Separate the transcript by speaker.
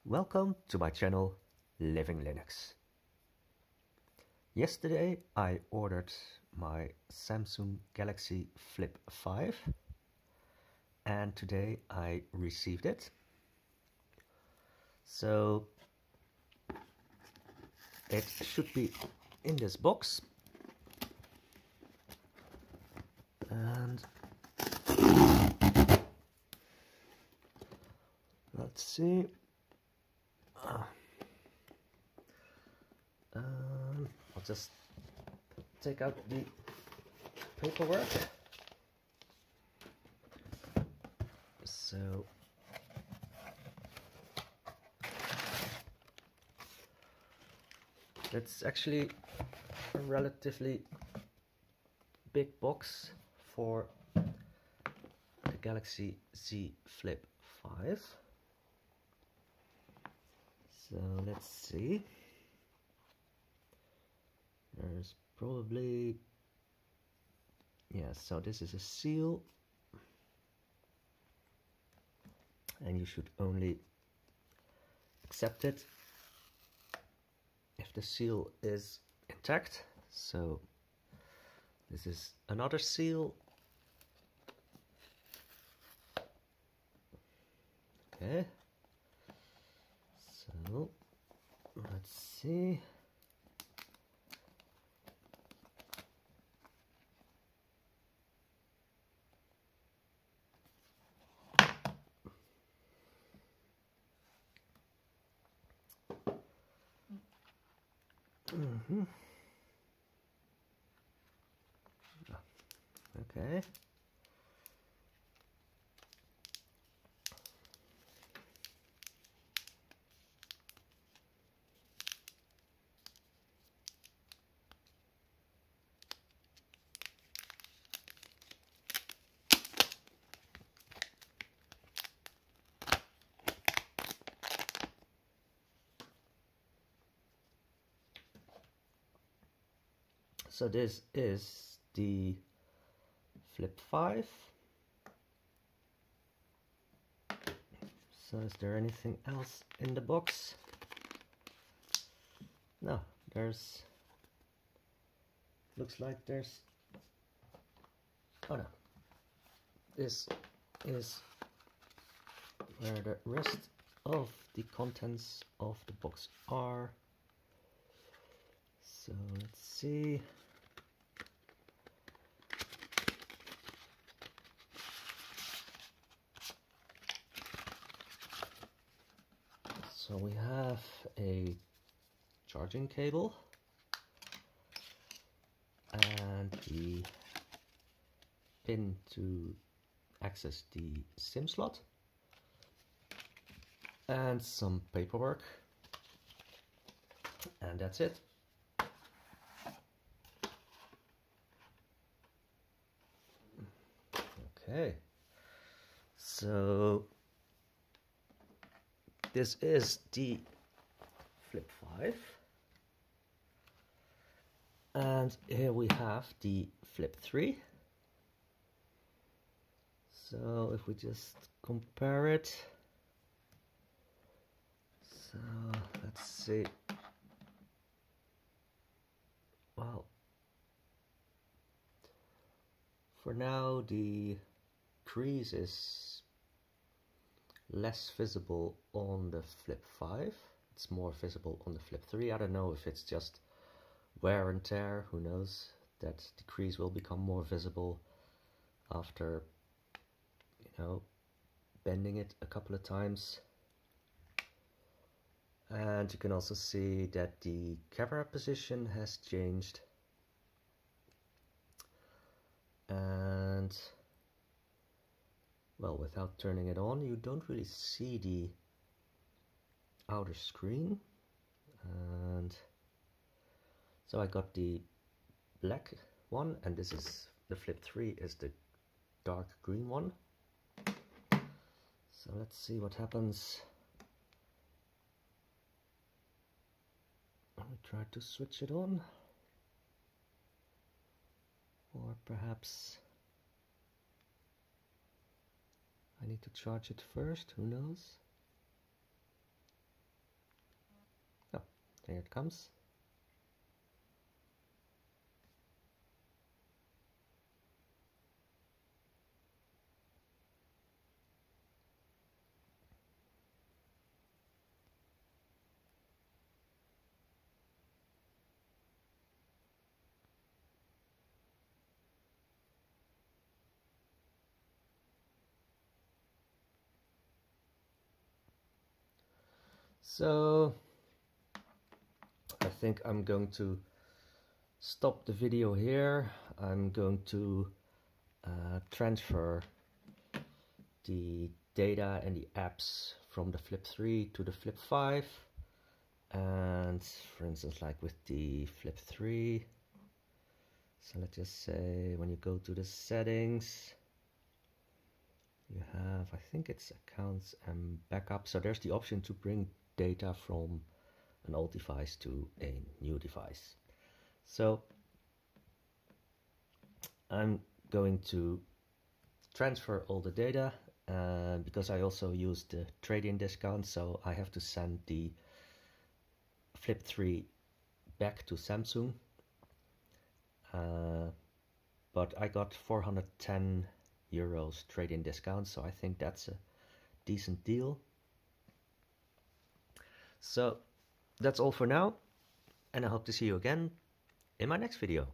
Speaker 1: Welcome to my channel, Living Linux. Yesterday I ordered my Samsung Galaxy Flip 5 and today I received it. So it should be in this box and let's see. I'll just take out the paperwork. So it's actually a relatively big box for the Galaxy Z Flip 5. So let's see. There's probably, so this is a seal, and you should only accept it if the seal is intact. So this is another seal. Okay, so let's see. Okay. So this is the Flip 5. So is there anything else in the box? No, looks like there's, oh no, this is where the rest of the contents of the box are. So let's see. So we have a charging cable and the pin to access the SIM slot and some paperwork, and that's it. Okay, so this is the Flip 5, and here we have the Flip 3. So if we just compare it, so let's see. Well, for now the crease is less visible on the Flip 5. It's more visible on the Flip 3. I don't know if it's just wear and tear, who knows, that the crease will become more visible after, bending it a couple of times. And you can also see that the camera position has changed. And well, without turning it on, you don't really see the outer screen. And so I got the black one, and this is the Flip 3 is the dark green one. So let's see what happens. Let me try to switch it on, or perhaps I need to charge it first, who knows. Here it comes. So I think I'm going to stop the video here. I'm going to transfer the data and the apps from the Flip 3 to the Flip 5. And for instance, like with the Flip 3, so let's just say when you go to the settings, you have, I think it's accounts and backup. So there's the option to bring data from an old device to a new device. So I'm going to transfer all the data because I also use the trade-in discount, so I have to send the Flip 3 back to Samsung. But I got 410 euros trade-in discount, so I think that's a decent deal. So that's all for now, and I hope to see you again in my next video.